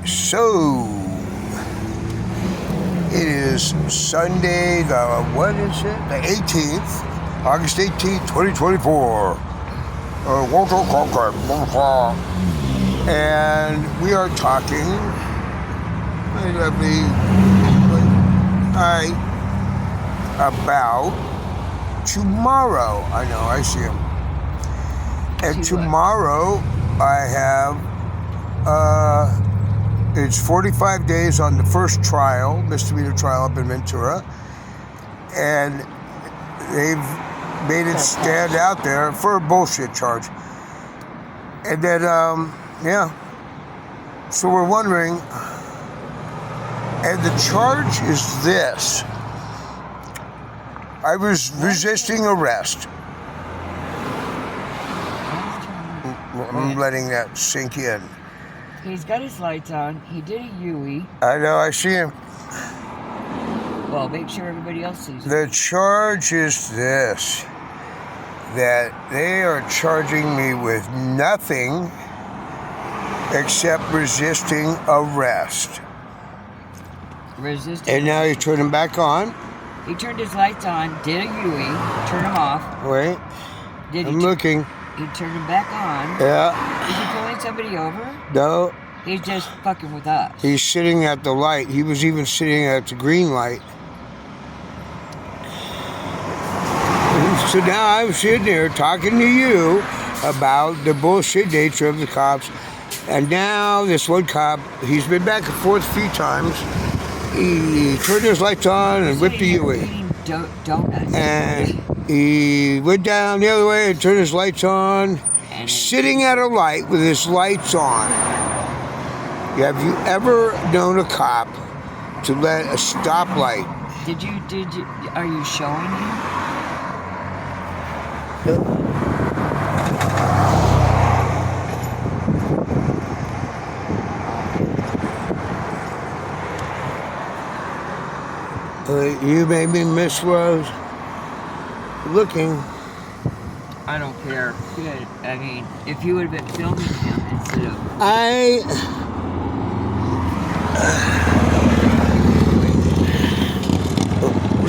So, it is Sunday, what is it? The 18th, August 18th, 2024. And we are talking, my lovely, about tomorrow. I know, I see him. And tomorrow, I have, it's 45 days on the first trial, misdemeanor trial up in Ventura. And they've made it stand out there for a bullshit charge. And then, so we're wondering, and the charge is this. I was resisting arrest. I'm letting that sink in. He's got his lights on. He did a Yui. I know, I see him. Well, make sure everybody else sees it. The charge is this, that they are charging me with nothing except resisting arrest. Resisting. And now you turn him back on. He turned his lights on, did a Yui, turned them off. Wait, I'm looking. He turned them back on. Yeah. Is he pulling somebody over? No. He's just fucking with us. He's sitting at the light. He was even sitting at the green light. So now I'm sitting there talking to you about the bullshit nature of the cops. And now this one cop, he's been back and forth a few times. He turned his lights on and whipped the Yui. Donuts. And he went down the other way and turned his lights on, sitting at a light with his lights on. Have you ever known a cop to let a stoplight? Did you, are you showing him? You made me miss where I was looking. I don't care. Good. I mean, if you would have been filming him instead of...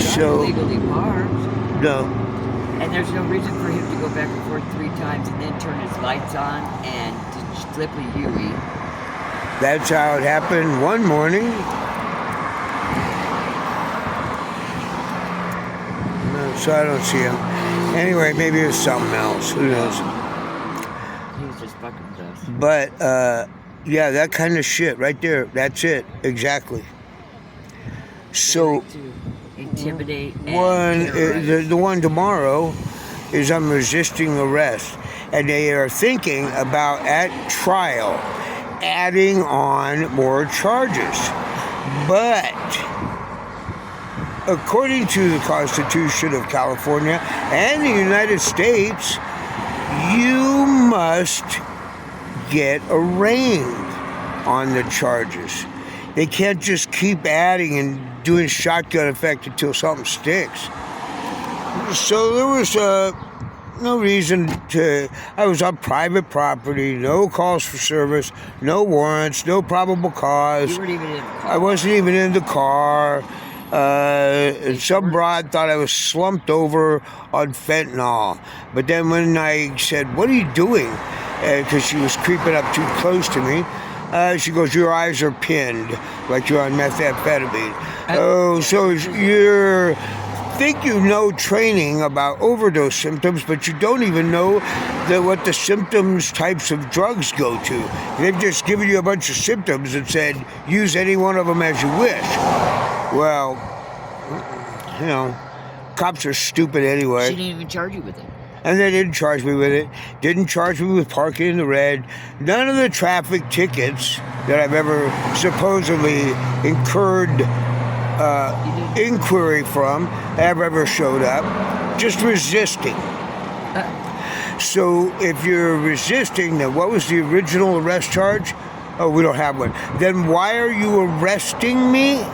So... legally parked. No. And there's no reason for him to go back and forth 3 times and then turn his lights on and to flip a Yui. That's how it happened one morning. So I don't see him. Anyway, maybe it's something else. Who knows? He's just fucking with us. But, yeah, that kind of shit right there. That's it. Exactly. So, like to intimidate the one tomorrow is I'm resisting arrest. And they are thinking about, at trial, adding on more charges. But... according to the Constitution of California and the United States, you must get arraigned on the charges. They can't just keep adding and doing shotgun effect until something sticks. So there was no reason to... I was on private property, no calls for service, no warrants, no probable cause. You weren't even in the car. I wasn't even in the car. Some broad thought I was slumped over on fentanyl. But then when I said, "What are you doing?" Because she was creeping up too close to me, she goes, "Your eyes are pinned, like you're on methamphetamine." Oh, so you think you know training about overdose symptoms, but you don't even know what the symptoms types of drugs go to. They've just given you a bunch of symptoms and said, use any one of them as you wish. Well, you know, cops are stupid anyway. She didn't even charge you with it. And they didn't charge me with it. Didn't charge me with parking in the red. None of the traffic tickets that I've ever supposedly incurred inquiry from have ever showed up. Just resisting. So if you're resisting, then what was the original arrest charge? Oh, we don't have one. Then why are you arresting me?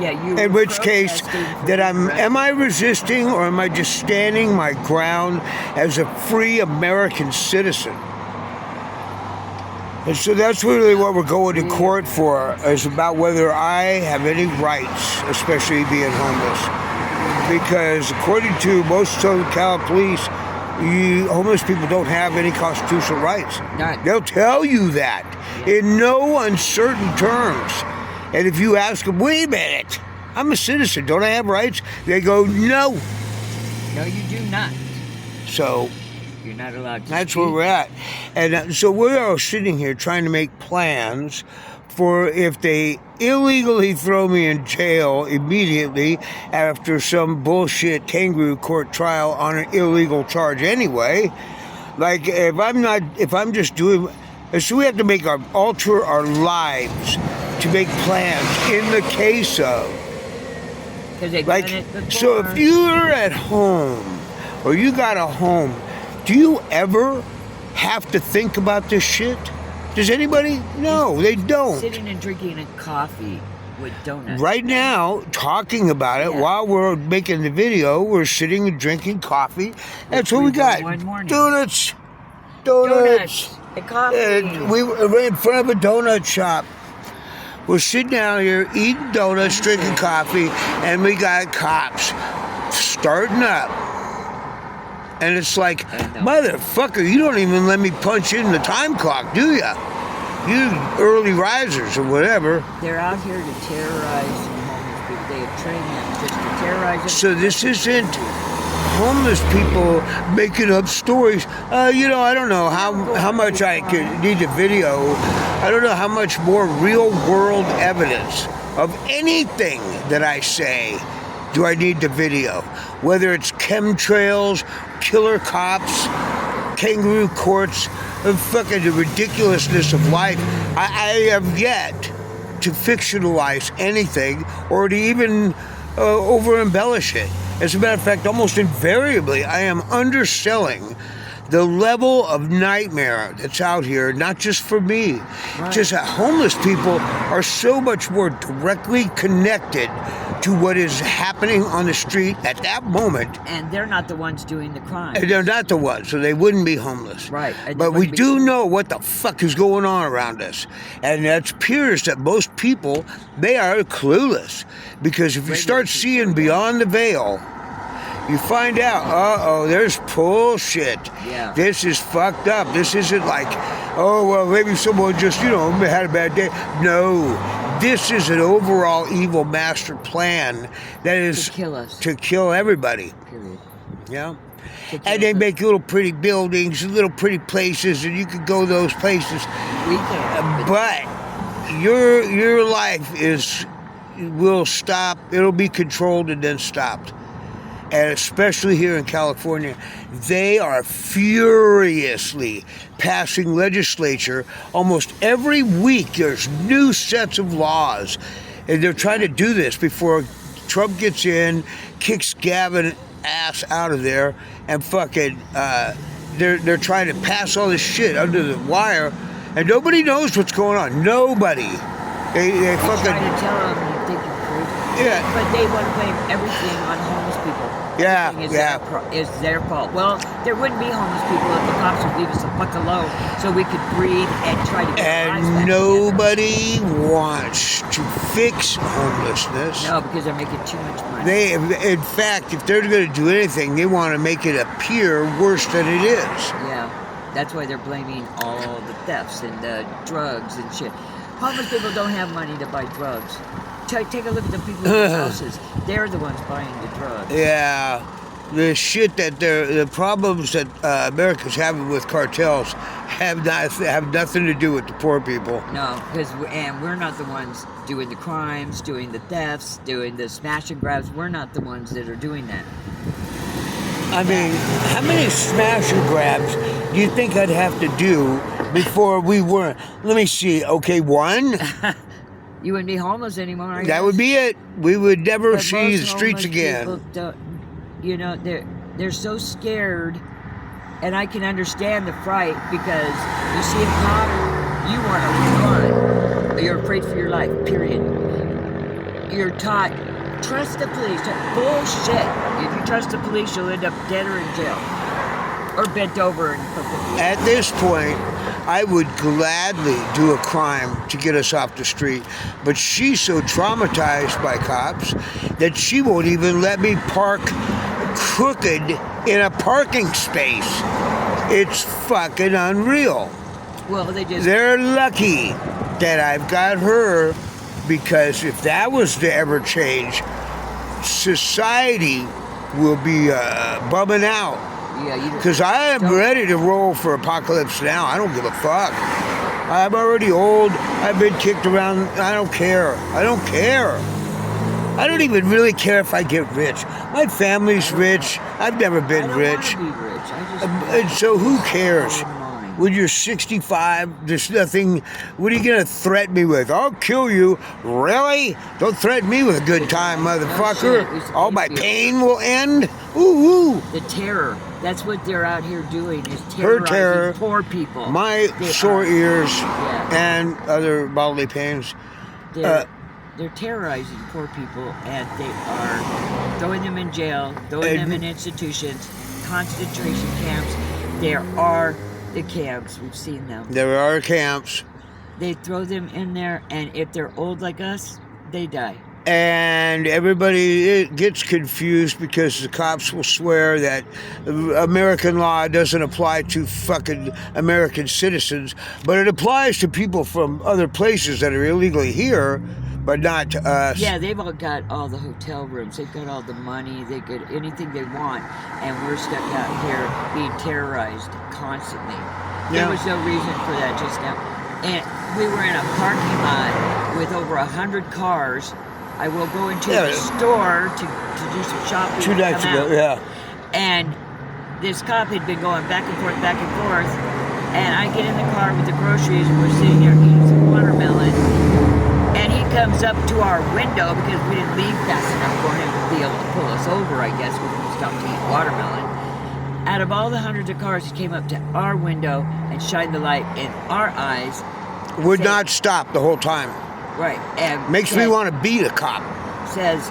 Yeah, you. In which case, am I resisting or am I just standing my ground as a free American citizen? And so that's really what we're going to court for, is about whether I have any rights, especially being homeless. Because according to most Southern Cal police, homeless people don't have any constitutional rights. None. They'll tell you that in no uncertain terms. And if you ask them, wait a minute, I'm a citizen, don't I have rights? They go, no. No, you do not. So You're not allowed to. that's speak. where we're at. And so we are sitting here trying to make plans for if they illegally throw me in jail immediately after some bullshit kangaroo court trial on an illegal charge anyway. Like if I'm just doing, so we have to alter our lives to make plans in the case of. Because they've Like, done it before. so if you're at home or you got a home, do you ever have to think about this shit? Does anybody? No, they don't. Sitting and drinking a coffee with donuts. Right now, talking about it Yeah. while we're making the video, we're sitting and drinking coffee. That's what we got. One morning. Donuts. Donuts. And coffee. And we were in front of a donut shop. We're sitting down here eating donuts, drinking coffee, and we got cops starting up. And it's like, I know. motherfucker, you don't even let me punch in the time clock, do ya? You early risers or whatever. They're out here to terrorize homeless people. They have trained them just to terrorize them. So this isn't homeless people making up stories. I don't know how much I could need a video. I don't know how much more real world evidence of anything that I say do I need the video. Whether it's chemtrails, killer cops, kangaroo courts, and fucking the ridiculousness of life. I have yet to fictionalize anything or to even over embellish it. As a matter of fact, almost invariably, I am underselling the level of nightmare that's out here, not just for me. Right. Just that homeless people are so much more directly connected to what is happening on the street at that moment. And they're not the ones doing the crime. And they're not the ones, so they wouldn't be homeless. Right. And they But we wouldn't be- do know what the fuck is going on around us. And it appears that most people, they are clueless. Because if you start seeing beyond the veil, you find out, there's bullshit. Yeah. This is fucked up. This isn't like, maybe someone just, had a bad day. No. This is an overall evil master plan that is To kill us. to kill everybody. Period. Yeah. To kill And they us. make little pretty buildings and little pretty places, and you could go those places. We can. But your life will stop. It'll be controlled and then stopped. And especially here in California, they are furiously passing legislature. Almost every week, there's new sets of laws. And they're trying to do this before Trump gets in, kicks Gavin ass out of there, and fucking, they're trying to pass all this shit under the wire, and nobody knows what's going on. Nobody. They We fucking, try to tell them you think you're crazy. yeah. But they want to blame everything on homeless people. Yeah, Everything yeah. is their fault. Well, there wouldn't be homeless people if the cops would leave us the fuck alone so we could breathe and try to get our lives And back nobody wants to fix homelessness. together. No, because they're making too much money. They, in fact, if they're going to do anything, they want to make it appear worse than it is. Yeah, that's why they're blaming all the thefts and the drugs and shit. Homeless people don't have money to buy drugs. Take a look at the people in the houses. They're the ones buying the drugs. Yeah, the shit the problems that America's having with cartels have nothing to do with the poor people. No, because we're not the ones doing the crimes, doing the thefts, doing the smash and grabs. We're not the ones that are doing that. I mean, how many smash and grabs do you think I'd have to do before we weren't? Let me see. Okay, one. You wouldn't be homeless anymore. I That guess. would be it. We would never But see most the streets homeless again. people they're so scared, and I can understand the fright because you see a cop, you want to run. You're afraid for your life. Period. You're taught trust the police. Bullshit. If you trust the police, you'll end up dead or in jail, or bent over and. At this point, I would gladly do a crime to get us off the street. But she's so traumatized by cops that she won't even let me park crooked in a parking space. It's fucking unreal. Well, They're lucky that I've got her, because if that was to ever change, society will be bumming out. Yeah, Because I am ready to roll for apocalypse now. I don't give a fuck. I'm already old. I've been kicked around. I don't care. I don't care. I don't even really care if I get rich. My family's rich. I've never been rich. I don't want to be rich. And so who cares? Mine. When you're 65, there's nothing. What are you going to threaten me with? I'll kill you. Really? Don't threaten me with a good time, motherfucker. All my pain will end? Ooh. The terror. That's what they're out here doing, is Her terrorizing terror. poor people. My They sore are. ears Yeah. and other bodily pains. They're terrorizing poor people, and they are throwing them in jail, throwing them in institutions, concentration camps. There are the camps. We've seen them. There are camps. They throw them in there, and if they're old like us, they die. And everybody gets confused because the cops will swear that American law doesn't apply to fucking American citizens, but it applies to people from other places that are illegally here, but not to us. Yeah, they've all got all the hotel rooms. They've got all the money. They get anything they want, and we're stuck out here being terrorized constantly. Yeah. There was no reason for that just now. And we were in a parking lot with over 100 cars. I will go into the store to do some shopping. 2 nights come ago, out. yeah. And this cop had been going back and forth, and I get in the car with the groceries, and we're sitting there eating some watermelon, and he comes up to our window because we didn't leave fast enough for him to be able to pull us over, I guess, when we stopped to eat watermelon. Out of all the hundreds of cars, he came up to our window and shined the light in our eyes. Would not stop the whole time. Right. And Makes me want to beat a cop. Says,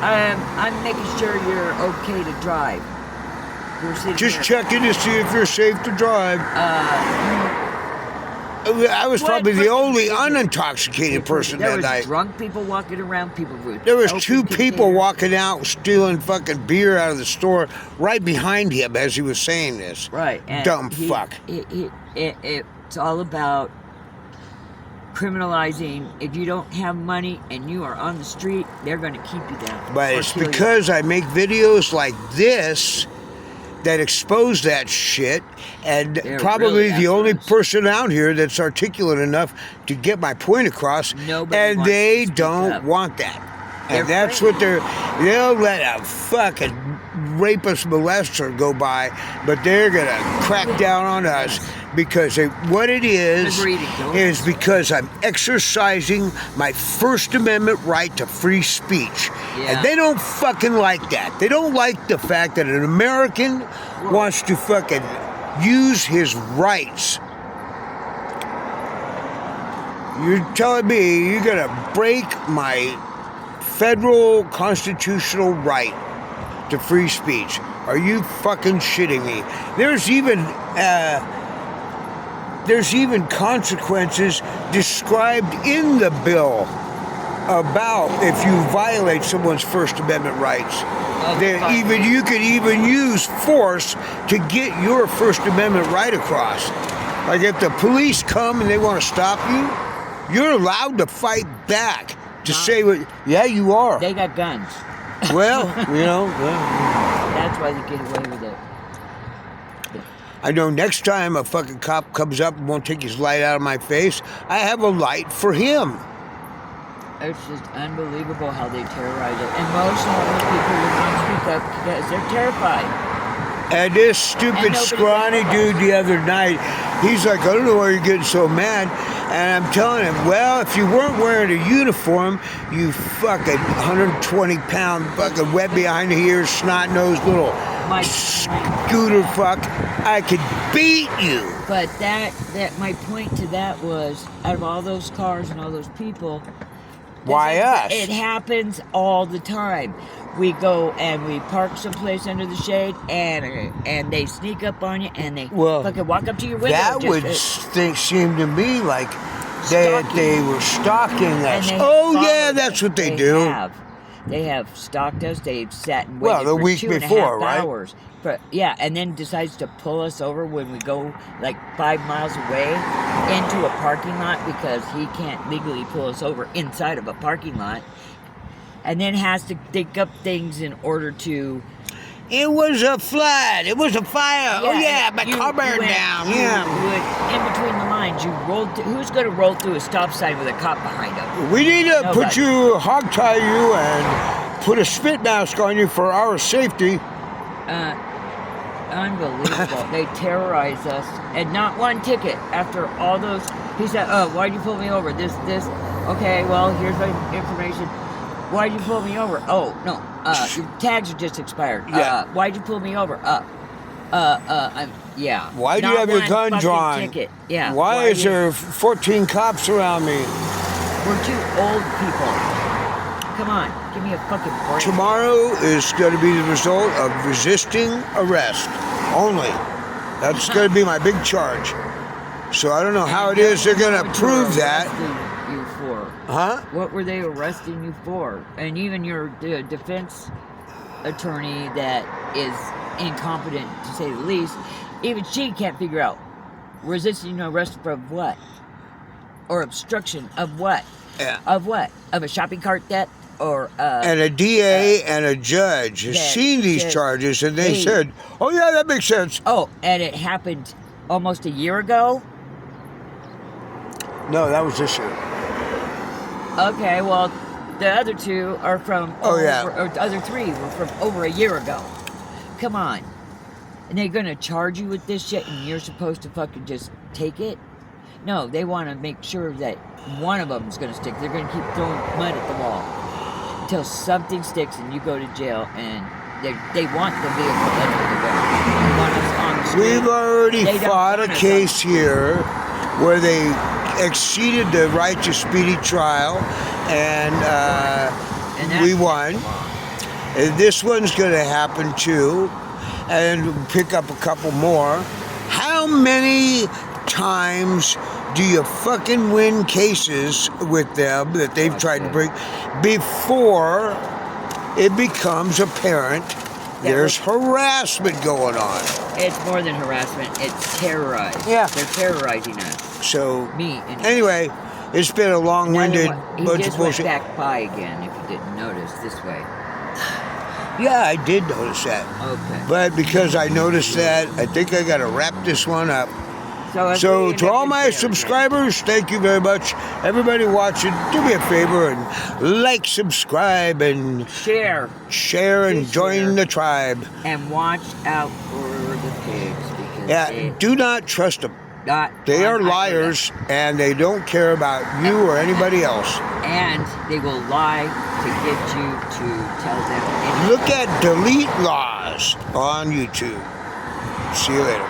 I'm making sure you're okay to drive. We're sitting Just here. checking to see if you're safe to drive. I was probably the only unintoxicated person there that was night. drunk people walking around, people with There was open 2 people containers. walking out stealing fucking beer out of the store right behind him as he was saying this. Right. And Dumb fuck. It's all about criminalizing. If you don't have money and you are on the street, they're going to keep you down. But or it's kill you. because I make videos like this that expose that shit, and They're probably really the only assholes. person out here that's articulate enough to get my point across, Nobody and wants they to speak don't up. want that. They're And that's afraid. what they'll let a fucking rapist molester go by, but they're gonna crack down on us because what it is Agreed to kill us. is because I'm exercising my First Amendment right to free speech. Yeah. And they don't fucking like that. They don't like the fact that an American wants to fucking use his rights. You're telling me you're gonna break my federal constitutional right to free speech? Are you fucking shitting me? There's even consequences described in the bill about if you violate someone's First Amendment rights. You could even use force to get your First Amendment right across. Like if the police come and they want to stop you, you're allowed to fight back to say what. Yeah, you are. They got guns. Well, That's why they get away with it. I know next time a fucking cop comes up and won't take his light out of my face, I have a light for him. It's just unbelievable how they terrorize it. And most of those people will not speak up because they're terrified. And this stupid nobody- scrawny dude the other night, he's like, I don't know why you're getting so mad. And I'm telling him, well, if you weren't wearing a uniform, you fucking 120-pound fucking wet behind the ears, snot-nosed little scooter fuck, I could beat you. But that my point to that was, out of all those cars and all those people, Why us? It happens all the time. we go and we park someplace under the shade, and they sneak up on you, and they Well, fucking walk up to your window. That would seem to me like they were stalking us. And they Oh followed yeah, us. that's what they do. They have stalked us. They've sat and Well, waited the for week 2.5 before, right? hours. But yeah, and then decides to pull us over when we go like 5 miles away into a parking lot because he can't legally pull us over inside of a parking lot, and then has to dig up things in order to. It was a flood. It was a fire. Oh yeah, my car burned down. Yeah. In between the lines, you rolled. Who's going to roll through a stop sign with a cop behind him? We need to Nobody. put you, hog tie you, and put a spit mask on you for our safety. Unbelievable. They terrorize us, and not one ticket after all those. He said, "Oh, why'd you pull me over? This. Okay, well, here's my information. Why'd you pull me over? Oh, no, your tags are just expired. Yeah. Why'd you pull me over? Yeah. Why do you Not have your one gun fucking drawn? Ticket. Yeah. Why is there 14 cops around me? We're two old people. Come on, give me a fucking break. Tomorrow is going to be the result of resisting arrest only. That's going to be my big charge. So I don't know how it is they're going to What prove were that. arresting you for? Huh? What were they arresting you for? And even your defense attorney that is incompetent, to say the least, even she can't figure out resisting arrest for what? Or obstruction of what? Yeah. Of what? Of a shopping cart debt? Or And a DA and a judge has seen these charges, and they said, "Oh yeah, that makes sense." Oh, and it happened almost a year ago? No, that was this year. Okay, well, the other two are from or the other three were from over a year ago. Come on. And they're gonna charge you with this shit and you're supposed to fucking just take it? No, they want to make sure that one of them's gonna stick. They're gonna keep throwing mud at the wall until something sticks and you go to jail, and they want the vehicle. That's what they want. They want us on the street. We've already They don't fought a want us case here where they exceeded the right to speedy trial, and we won. And this one's going to happen too, and pick up a couple more. How many times do you fucking win cases with them that they've tried to bring before it becomes apparent there's harassment going on? It's more than harassment. It's terrorized. Yeah. They're terrorizing us. So, Me. anyway, it's been a long-winded He bunch just of went bullshit. back by again, if you didn't notice, this way. Yeah, I did notice that. Okay. But because I noticed that, I think I got to wrap this one up. So To all my subscribers, thank you very much. Everybody watching, do me a favor and like, subscribe, and share, and Just join share. the tribe. and watch out for the pigs, because Do not trust them. They are I know that. liars, and they don't care about you or anybody else. And they will lie to get you to tell them anything. Look at Delete Laws on YouTube. See you later.